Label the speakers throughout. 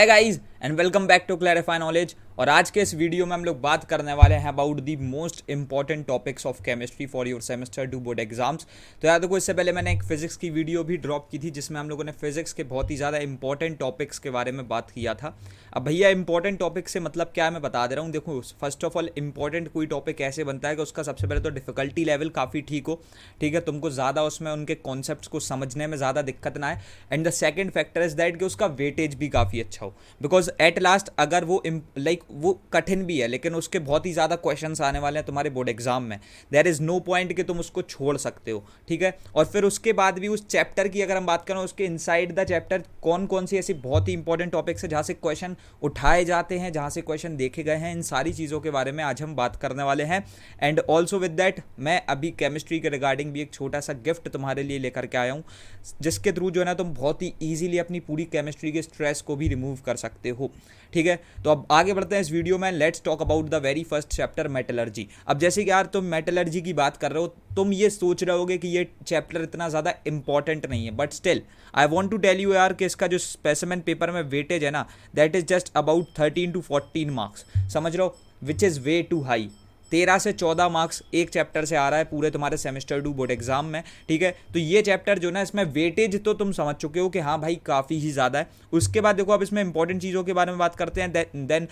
Speaker 1: Hi guys and welcome back to clarify knowledge. और आज के इस वीडियो में हम लोग बात करने वाले हैं about the most important topics of chemistry for your semester 2 board exams. तो यार देखो, इससे पहले मैंने एक फिजिक्स की वीडियो भी ड्रॉप की थी जिसमें हम लोगों ने फिजिक्स के बहुत ही ज़्यादा इंपॉर्टेंट टॉपिक्स के बारे में बात किया था। अब भैया इंपॉर्टेंट टॉपिक से मतलब क्या है मैं बता दे रहा हूँ। देखो, फर्स्ट ऑफ ऑल इंपॉर्टेंट कोई टॉपिक ऐसे बनता है कि उसका सबसे पहले तो डिफिकल्टी लेवल काफ़ी ठीक हो, ठीक है, तुमको ज़्यादा उसमें उनके कॉन्सेप्ट्स को समझने में ज़्यादा दिक्कत ना आए। And the second factor is that कि उसका वेटेज भी काफ़ी अच्छा हो, बिकॉज एट लास्ट अगर वो वो कठिन भी है लेकिन उसके बहुत ही ज़्यादा क्वेश्चंस आने वाले हैं तुम्हारे बोर्ड एग्जाम में। देयर इज़ नो पॉइंट कि तुम उसको छोड़ सकते हो, ठीक है। और फिर उसके बाद भी उस चैप्टर की अगर हम बात करें, उसके इनसाइड द चैप्टर कौन कौन सी ऐसी बहुत ही इंपॉर्टेंट टॉपिक्स है जहाँ से क्वेश्चन उठाए जाते हैं, जहाँ से क्वेश्चन देखे गए हैं, इन सारी चीज़ों के बारे में आज हम बात करने वाले हैं। एंड ऑल्सो विद दैट मैं अभी केमिस्ट्री के रिगार्डिंग भी एक छोटा सा गिफ्ट तुम्हारे लिए लेकर के आया हूँ, जिसके थ्रू जो है ना तुम बहुत ही ईजिली अपनी पूरी केमिस्ट्री के स्ट्रेस को भी रिमूव कर सकते हो, ठीक है। तो अब आगे बढ़ते हैं इस वीडियो में। Let's talk about the very first chapter metallurgy. अब जैसे कि यार तुम मेटलर्जी की बात कर रहे हो, तुम ये सोच रहे होगे कि ये चैप्टर इतना ज़्यादा इंपॉर्टेंट नहीं है, but still I want to tell you यार कि इसका जो स्पेसिमेन पेपर में वेटेज है ना, that is just about 13 to 14 marks, समझ रहे हो, which is way too high. 13 से 14 मार्क्स एक चैप्टर से आ रहा है पूरे तुम्हारे सेमेस्टर 2 बोर्ड एग्जाम में, ठीक है। तो ये चैप्टर जो ना, इसमें वेटेज तो तुम समझ चुके हो कि हाँ भाई काफ़ी ही ज़्यादा है। उसके बाद देखो, अब इसमें इंपॉर्टेंट चीज़ों के बारे में बात करते हैं। Then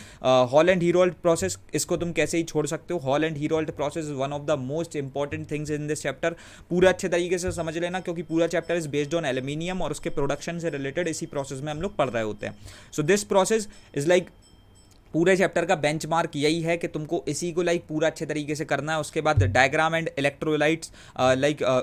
Speaker 1: Hall and Heroult process, इसको तुम कैसे ही छोड़ सकते हो। Hall and Heroult process is one of the most important things in this chapter. पूरा अच्छे तरीके से समझ लेना, क्योंकि पूरा chapter is based on aluminium और उसके प्रोडक्शन से रिलेटेड इसी प्रोसेस में हम लोग पढ़ रहे होते हैं। So this process is like पूरे चैप्टर का बेंचमार्क यही है कि तुमको इसी को पूरा अच्छे तरीके से करना है। उसके बाद डायग्राम एंड इलेक्ट्रोलाइट्स,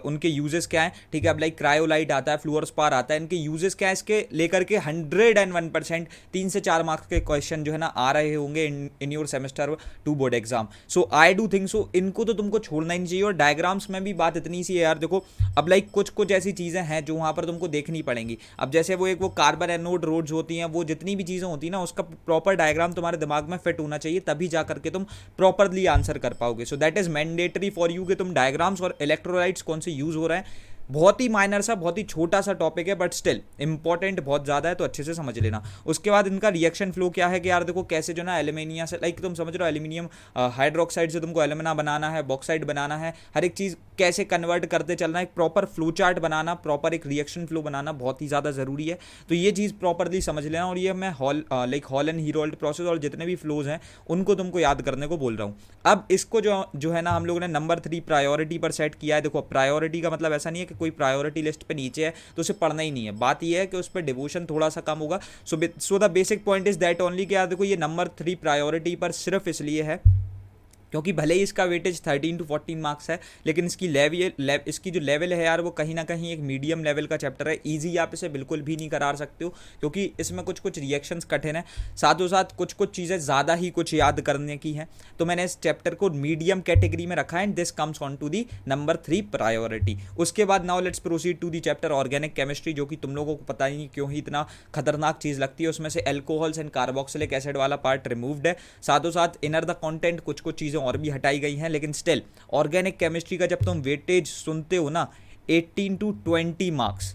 Speaker 1: उनके यूजेस क्या हैं, ठीक है। अब क्रायोलाइट आता है, फ्लूओरस्पार आता है, इनके यूजेस क्या है, इसके लेकर के 101% 3 से 4 मार्क्स के क्वेश्चन जो है ना आ रहे होंगे in your semester 2 board exam. So I do think so इनको तो तुमको छोड़ना ही नहीं चाहिए। और डायग्राम्स में भी बात इतनी सी है यार, देखो अब कुछ कुछ ऐसी चीज़ें हैं जो वहाँ पर तुमको देखनी पड़ेंगी। अब जैसे वो कार्बन एनोड रोड्स होती हैं, वो जितनी भी चीज़ें होती हैं ना, उसका प्रॉपर डायग्राम तुम्हारे दिमाग में फिट होना चाहिए, तभी जा करके तुम प्रॉपरली आंसर कर पाओगे। So that is mandatory for you कि तुम डायग्राम्स और इलेक्ट्रोलाइट्स कौन से यूज हो रहे हैं। बहुत ही माइनर सा, बहुत ही छोटा सा टॉपिक है, बट स्टिल इंपॉर्टेंट बहुत ज़्यादा है, तो अच्छे से समझ लेना। उसके बाद इनका रिएक्शन फ्लो क्या है कि यार देखो कैसे जो ना एल्यूमिनियम से तुम समझ रहे हो, एल्यूमिनियम हाइड्रोक्साइड से तुमको एल्यूमिना बनाना है, बॉक्साइड बनाना है, हर एक चीज़ कैसे कन्वर्ट करते चलना है, एक प्रॉपर फ्लो चार्ट बनाना, प्रॉपर एक रिएक्शन फ्लो बनाना बहुत ही ज़्यादा ज़रूरी है। तो ये चीज़ प्रॉपरली समझ लेना। और ये मैं हॉल एंड हीरोल्ड प्रोसेस और जितने भी फ्लोज हैं उनको तुमको याद करने को बोल रहा हूँ। अब इसको जो है ना हम लोगों ने नंबर 3 प्रायोरिटी पर सेट किया है। देखो, प्रायोरिटी का मतलब ऐसा नहीं है कि कोई प्रायोरिटी लिस्ट पे नीचे है तो उसे पढ़ना ही नहीं है। बात यह है कि उस पर डिवोशन थोड़ा सा कम होगा। So the basic point is that only कि यार देखो, ये नंबर 3 प्रायोरिटी पर सिर्फ इसलिए है क्योंकि भले ही इसका वेटेज 13 to 14 मार्क्स है, लेकिन इसकी जो लेवल है यार, वो कहीं ना कहीं एक मीडियम लेवल का चैप्टर है। ईजी आप इसे बिल्कुल भी नहीं करा सकते हो, क्योंकि इसमें कुछ कुछ रिएक्शंस कठिन है, साथों साथ कुछ कुछ चीज़ें ज़्यादा ही कुछ याद करने की हैं। तो मैंने इस चैप्टर को मीडियम कैटेगरी में रखा है, and this comes on to the number 3 priority. उसके बाद now let's proceed to the chapter organic chemistry, जो कि तुम लोगों को पता ही नहीं क्यों ही इतना खतरनाक चीज़ लगती है। उसमें से एल्कोहल्स एंड कार्बोक्सिलिक एसिड वाला पार्ट रिमूव्ड है, साथों साथ इनर द कॉन्टेंट कुछ कुछ चीज़ें और भी हटाई गई हैं। लेकिन स्टिल ऑर्गेनिक केमिस्ट्री का जब तुम वेटेज सुनते हो ना, 18 to 20 मार्क्स,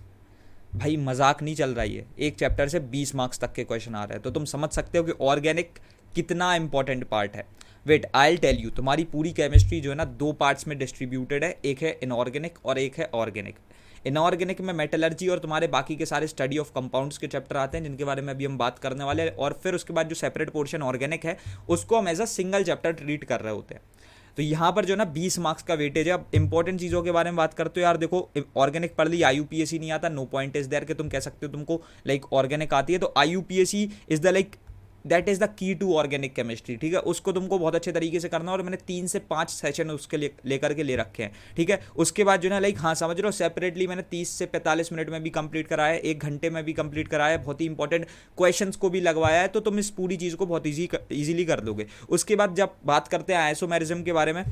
Speaker 1: भाई मजाक नहीं चल रही है। एक चैप्टर से 20 मार्क्स तक के क्वेश्चन आ रहे हैं, तो तुम समझ सकते हो कि ऑर्गेनिक कितना इंपॉर्टेंट पार्ट है। वेट, आई टेल यू, तुम्हारी पूरी केमिस्ट्री जो है ना 2 पार्ट्स में डिस्ट्रीब्यूटेड है, एक है इनऑर्गेनिक और एक है ऑर्गेनिक। इनऑर्गेनिक में मेटलर्जी और तुम्हारे बाकी के सारे स्टडी ऑफ कंपाउंड्स के चैप्टर आते हैं, जिनके बारे में अभी हम बात करने वाले हैं। और फिर उसके बाद जो सेपरेट पोर्शन ऑर्गेनिक है, उसको हम as a single chapter treat कर रहे होते हैं। तो यहाँ पर जो ना 20 मार्क्स का वेटेज है। अब इंपॉर्टेंट चीज़ों के बारे में बात करते हो यार, देखो ऑर्गेनिक पढ़ ली, IUPAC नहीं आता, नो पॉइंट इज देयर कि तुम कह सकते हो तुमको ऑर्गेनिक आती है। तो IUPAC is the that is the key to organic chemistry, ठीक है। उसको तुमको बहुत अच्छे तरीके से करना है, और मैंने 3 से 5 सेशन उसके लिए लेकर के ले रखे हैं, ठीक है। उसके बाद जो ना हाँ समझ रहे हो, सेपरेटली मैंने 30 से 45 मिनट में भी कंप्लीट कराया है, 1 घंटे में भी कंप्लीट कराया है, बहुत ही इंपॉर्टेंट क्वेश्चंस को भी लगवाया है। तो तुम इस पूरी चीज़ को बहुत ईजीली कर दोगे। उसके बाद जब बात करते हैं आइसोमेरिज्म के बारे में,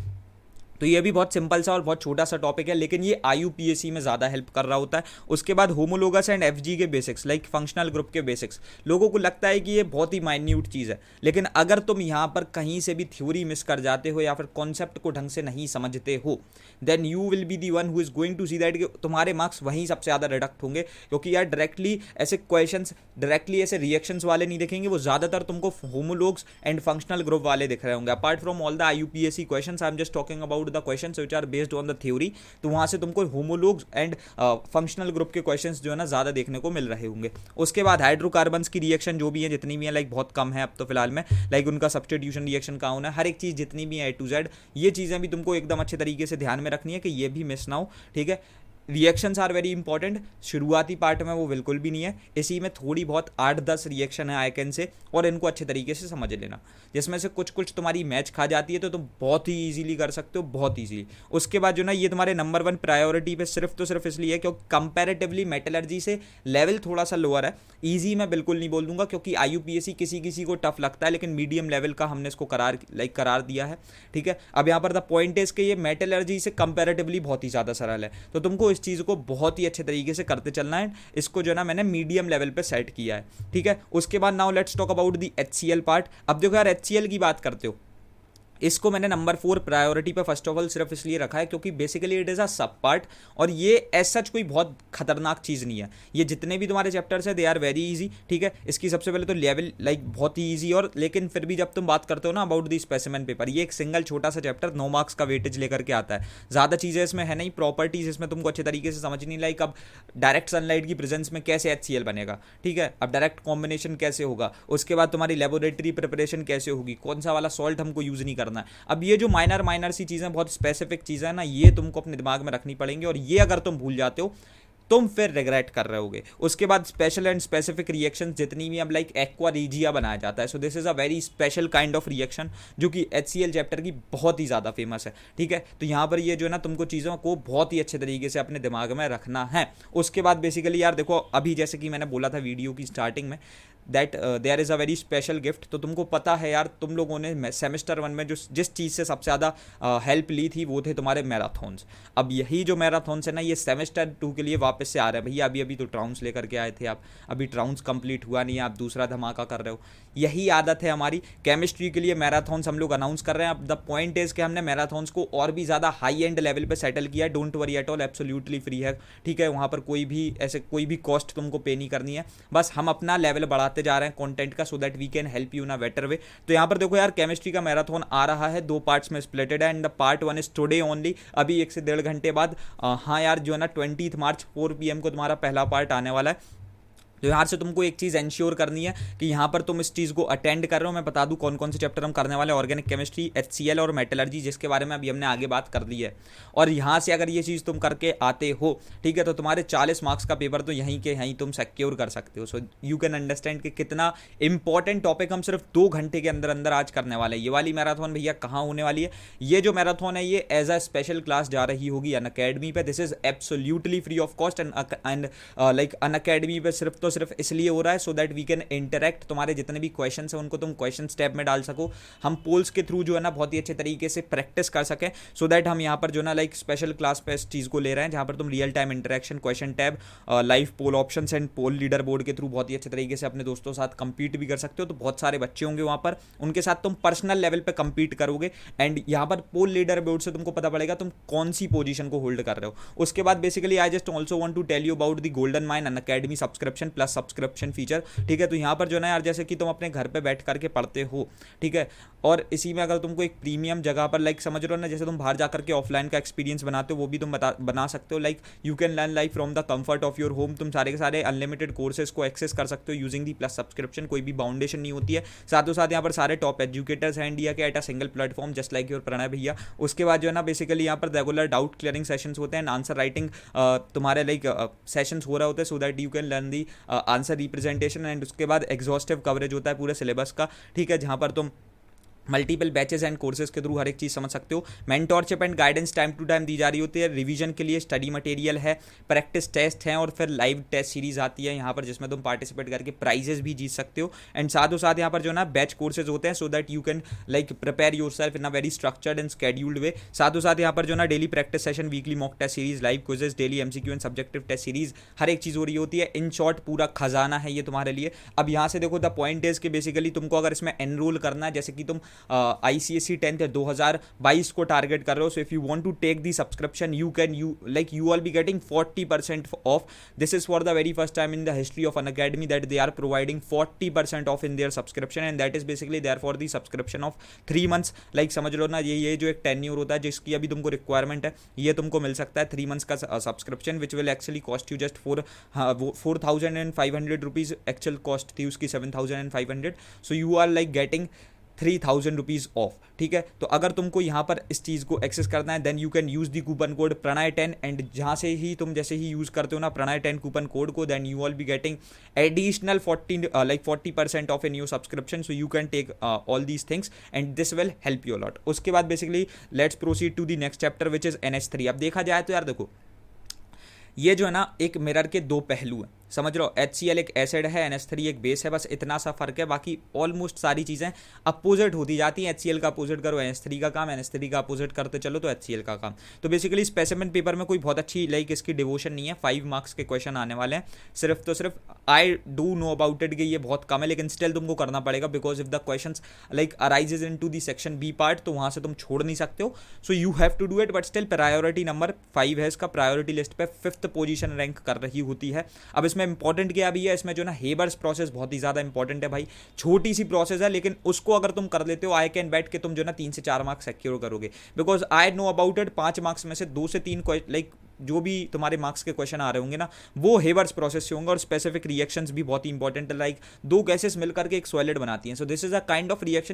Speaker 1: तो ये भी बहुत सिंपल सा और बहुत छोटा सा टॉपिक है, लेकिन ये IUPAC में ज़्यादा हेल्प कर रहा होता है। उसके बाद होमोलोगस एंड FG के बेसिक्स, लाइक फंक्शनल ग्रुप के बेसिक्स। लोगों को लगता है कि ये बहुत ही माइन्यूट चीज़ है, लेकिन अगर तुम यहाँ पर कहीं से भी थ्योरी मिस कर जाते हो या फिर कॉन्सेप्ट को ढंग से नहीं समझते हो, then you will be the one who is going to see that कि तुम्हारे मार्क्स वहीं सबसे ज़्यादा डिडक्ट होंगे। क्योंकि यार डायरेक्टली ऐसे क्वेश्चंस, डायरेक्टली ऐसे रिएक्शंस वाले नहीं दिखेंगे, वो ज़्यादातर तुमको होमोलोग्स एंड फंक्शनल ग्रुप वाले दिख रहे होंगे। Apart from all the IUPAC questions, I am just talking about the questions which are based on the theory. तो वहाँ से तुमको होमोलोग्स एंड फंक्शनल ग्रुप के क्वेश्चंस जो है ना ज़्यादा देखने को मिल रहे होंगे। उसके बाद हाइड्रोकार्बन्स की रिएक्शन जो भी है, जितनी भी है, लाइक बहुत कम है अब तो फिलहाल में, लाइक उनका सब्स्टिट्यूशन रिएक्शन का होना, हर एक चीज़ जितनी भी है A to Z, ये चीज़ें भी तुमको एकदम अच्छे तरीके से ध्यान में रखनी है कि ये भी मिस ना हो, ठीक है। रिएक्शंस आर वेरी इंपॉर्टेंट, शुरुआती पार्ट में वो बिल्कुल भी नहीं है, इसी में थोड़ी बहुत 8-10 रिएक्शन है आई कैन से, और इनको अच्छे तरीके से समझ लेना। जिसमें से कुछ कुछ तुम्हारी मैच खा जाती है तो तुम बहुत ही ईजिली कर सकते हो, बहुत ईजिली। उसके बाद जो ना ये तुम्हारे नंबर 1 प्रायोरिटी पे सिर्फ तो सिर्फ इसलिए है क्योंकि कंपैरेटिवली मेटलर्जी से लेवल थोड़ा सा लोअर है। ईजी मैं बिल्कुल नहीं बोल दूंगा क्योंकि IUPAC किसी किसी को टफ लगता है, लेकिन मीडियम लेवल का हमने इसको करार दिया है, ठीक है। अब यहाँ पर द पॉइंट इज कि ये मेटलर्जी से कंपैरेटिवली बहुत ही ज़्यादा सरल है, तो तुमको इस चीज़ को बहुत ही अच्छे तरीके से करते चलना है। इसको जो ना मैंने मीडियम लेवल पे सेट किया है, ठीक है। उसके बाद now let's talk about the HCl part. अब देखो यार, HCl की बात करते हो, इसको मैंने नंबर 4 प्रायोरिटी पे फर्स्ट ऑफ ऑल सिर्फ इसलिए रखा है क्योंकि बेसिकली इट इज़ अ सब पार्ट, और ये एज सच कोई बहुत खतरनाक चीज़ नहीं है। ये जितने भी तुम्हारे चैप्टर्स है दे आर वेरी इजी, ठीक है। इसकी सबसे पहले तो लेवल लाइक बहुत ही ईजी, और लेकिन फिर भी जब तुम बात करते हो ना अबाउट दी स्पेसिमेन पेपर, ये एक सिंगल छोटा सा चैप्टर 9 मार्क्स का वेटेज लेकर के आता है। ज़्यादा चीज़ें इसमें है नहीं, प्रॉपर्टीज इसमें तुमको अच्छे तरीके से समझनी, लाइक अब डायरेक्ट सनलाइट की प्रेजेंस में कैसे HCl बनेगा, ठीक है। अब डायरेक्ट कॉम्बिनेशन कैसे होगा, उसके बाद तुम्हारी लेबोरेटरी प्रिपरेशन कैसे होगी, कौन सा वाला सॉल्ट हमको यूज़ नहीं करना है। अब ये जो माइनर सी चीज़ें, बहुत स्पेसिफिक चीज़ें हैं ना, ये तुमको अपने दिमाग में रखनी पड़ेंगी, और ये अगर तुम भूल जाते हो तुम फिर रिग्रेट कर रहे होगे। उसके बाद स्पेशल एंड स्पेसिफिक रिएक्शन जितनी भी, अब लाइक एक्वा रीजिया बनाया जाता है, so this is a very special kind of reaction जो कि HCl चैप्टर की बहुत ही ज़्यादा फेमस है, ठीक है। तो यहाँ पर ये जो है ना तुमको चीज़ों को बहुत ही अच्छे तरीके से अपने दिमाग में रखना है। उसके बाद बेसिकली यार देखो, अभी जैसे कि मैंने बोला था वीडियो की स्टार्टिंग में that there is a very special gift, तो तुमको पता है यार, तुम लोगों ने सेमेस्टर 1 में जो जिस चीज़ से सबसे ज़्यादा हेल्प ली थी वो थे तुम्हारे मैराथॉन्स। अब यही जो मैराथॉन्स है ना, ये सेमेस्टर 2 के लिए वापस से आ रहा है भैया। अभी तो ट्राउंस लेकर के आए थे आप, अभी ट्राउंस कंप्लीट हुआ नहीं है, आप दूसरा धमाका कर रहे हो। यही आदत है हमारी, केमिस्ट्री के लिए मैराथॉन्स हम लोग अनाउंस कर रहे हैं। अब द पॉइंट इज कि हमने मैराथॉन्स को और भी ज़्यादा हाई एंड लेवल पे सेटल किया है। Don't worry at all, absolutely free है, ठीक है। वहाँ पर कोई भी कॉस्ट तुमको पे नहीं करनी है, बस हम अपना लेवल बढ़ाते जा रहे हैं कंटेंट का, so that we can help you in a better way. तो यहाँ पर देखो यार, केमिस्ट्री का मैराथन आ रहा है, 2 पार्ट्स में स्प्लिटेड है, and the part 1 is today only, अभी 1 से 1.5 घंटे बाद। हाँ यार, जो है ना 20 मार्च 4 PM को तुम्हारा पहला पार्ट आने वाला है। तो यहाँ से तुमको एक चीज़ एंश्योर करनी है कि यहाँ पर तुम इस चीज़ को अटेंड कर रहे हो। मैं बता दूँ कौन कौन से चैप्टर हम करने वाले हैं, ऑर्गेनिक केमिस्ट्री, HCl और मेटलर्जी, जिसके बारे में अभी हमने आगे बात कर ली है। और यहाँ से अगर ये चीज़ तुम करके आते हो, ठीक है, तो तुम्हारे 40 मार्क्स का पेपर तो यहीं के यहीं तुम सिक्योर कर सकते हो। सो यू कैन अंडरस्टैंड कि कितना इंपॉर्टेंट टॉपिक हम सिर्फ 2 घंटे के अंदर अंदर आज करने वाले हैं। ये वाली मैराथन भैया कहाँ होने वाली है? ये जो मैराथन है ये एज अ स्पेशल क्लास जा रही होगी अनअकैडमी पे। This is absolutely free of cost, and like Unacademy पे सिर्फ तो सिर्फ इसलिए हो रहा है so that we can interact, तुम्हारे जितने भी क्वेश्चन हैं उनको तुम क्वेश्चन टैब में डाल सको, हम पोल्स के थ्रू जो है ना बहुत ही अच्छे तरीके से प्रैक्टिस कर सकें, सो दैट हम यहाँ पर जो ना लाइक स्पेशल क्लास पे इस चीज़ को ले रहे हैं जहाँ पर तुम real time interaction, question tab, live poll option and poll leader board के थ्रू बहुत ही अच्छे तरीके से अपने दोस्तों के साथ compete भी कर सकते हो। तो बहुत सारे बच्चे होंगे वहाँ पर, उनके साथ तुम पर्सनल लेवल पे compete करोगे, एंड यहाँ पर पोल लीडर बोर्ड से तुमको पता पड़ेगा तुम कौन सी पोजीशन को होल्ड कर रहे हो। उसके बाद basically I just also want to tell you about the golden mine Unacademy subscription plus subscription feature, ठीक है। तो यहाँ पर जो ना यार, जैसे कि तुम अपने घर पे बैठ करके पढ़ते हो, ठीक है, और इसी में अगर तुमको एक प्रीमियम जगह पर लाइक समझ रहे हो ना, जैसे तुम बाहर जाकर के ऑफलाइन का एक्सपीरियंस बनाते हो, वो भी तुम बना सकते हो। Like you can learn like from the comfort of your home, तुम सारे के सारे अनलिमिटेड कोर्सेज को एक्सेस कर सकते हो यूजिंग दी प्लस सब्सक्रिप्शन, कोई भी बाउंडेशन नहीं होती है। साथों साथ यहाँ पर सारे टॉप एजुकेटर्स हैं इंडिया के at a single platform just like your Pranay भैया। उसके बाद जो है ना बेसिकली यहाँ पर रेगुलर डाउट क्लियरिंग सेशंस होते हैं, आंसर राइटिंग तुम्हारे लाइक सेशंस हो रहे होते हैं, so that you can learn the answer representation, and उसके बाद एग्जॉस्टिव कवरेज होता है पूरे सिलेबस का, ठीक है, जहाँ पर तुम मल्टीपल बैचेस एंड कोर्सेज के थ्रू हर एक चीज़ समझ सकते हो। Mentorship and guidance time to time दी जा रही होती है। रिवीजन के लिए स्टडी मटेरियल है, प्रैक्टिस टेस्ट हैं और फिर लाइव टेस्ट सीरीज आती है यहाँ पर, जिसमें तुम पार्टिसिपेट करके प्राइजेस भी जीत सकते हो। एंड साथ साथ यहाँ पर जो ना बैच कोर्सेज होते हैं, so that you can like prepare yourself in a very structured and scheduled way. साथ यहाँ पर जो ना daily practice session, weekly mock test series, live quizzes, daily MCQ and subjective test series, हर एक चीज़ हो रही होती है। इन शॉर्ट पूरा खजाना है ये तुम्हारे लिए। अब यहाँ से देखो, द पॉइंट इज कि बेसिकली तुमको अगर इसमें एनरोल करना है, जैसे कि तुम ICSE 10th 2022 को टारगेट कर रहे हो, so if you want to take the subscription you can, you are be getting 40% off. This is for the very first time in the history of Unacademy that they are providing 40% off in their subscription, and that is basically there for the subscription of 3 months. Like समझ लो ना, ये जो एक tenure होता है जिसकी अभी तुमको रिक्वायरमेंट है, ये तुमको मिल सकता है 3 मंथ्स का subscription, which will actually cost you just 4,500 rupees. Actual cost थी उसकी 7,500, so you are like getting 3,000 rupees off. ठीक है, तो अगर तुमको यहाँ पर इस चीज़ को एक्सेस करना है, then you can use the coupon code प्रणय10, एंड जहाँ से ही तुम जैसे ही यूज़ करते हो ना प्रणय10 कूपन कोड को, then you all be getting additional 40% off in your subscription. So you can take all these things and this will help you a lot. उसके बाद basically let's proceed to the next chapter which is NH3। अब देखा जाए तो यार देखो, ये जो है ना एक मिरर के दो पहलू हैं, समझ लो। HCl एक एसिड है, NH3 एक बेस है, बस इतना सा फर्क है, बाकी ऑलमोस्ट सारी चीज़ें अपोजिट होती जाती हैं। HCl का अपोजिट करो NH3 का काम, NH3 का अपोजिट करते चलो तो HCl का काम। तो बेसिकली स्पेसिमेन पेपर में कोई बहुत अच्छी लाइक इसकी डिवोशन नहीं है। 5 मार्क्स के क्वेश्चन आने वाले हैं, सिर्फ तो सिर्फ I do know about it कि ये बहुत कम है, लेकिन स्टिल तुमको करना पड़ेगा, because if the question like arises in to the section B part, तो वहाँ से तुम छोड़ नहीं सकते हो। So you have to do it, but still priority number 5 है इसका, प्रायोरिटी लिस्ट पे 5th पोजीशन रैंक कर रही होती है। अब इसमें इंपॉर्टेंट क्या भी है, इसमें जो ना हेबर्स प्रोसेस बहुत ही ज़्यादा इंपॉर्टेंट है भाई। छोटी सी प्रोसेस है, लेकिन उसको अगर तुम कर लेते हो, आई कैन बैट कि तुम जो ना 3 से 4 मार्क्स सिक्योर करोगे, because I know about it. 5 marks में से 2 से 3 लाइक जो भी तुम्हारे मार्क्स के क्वेश्चन आ रहे होंगे ना, वो हेबर्स प्रोसेस से होंगे, और स्पेसिफिक रिएक्शंस भी बहुत ही इंपॉर्टेंट है। लाइक 2 गैसेस मिलकर के एक सॉलिड बनाती हैं, so this is a kind of reaction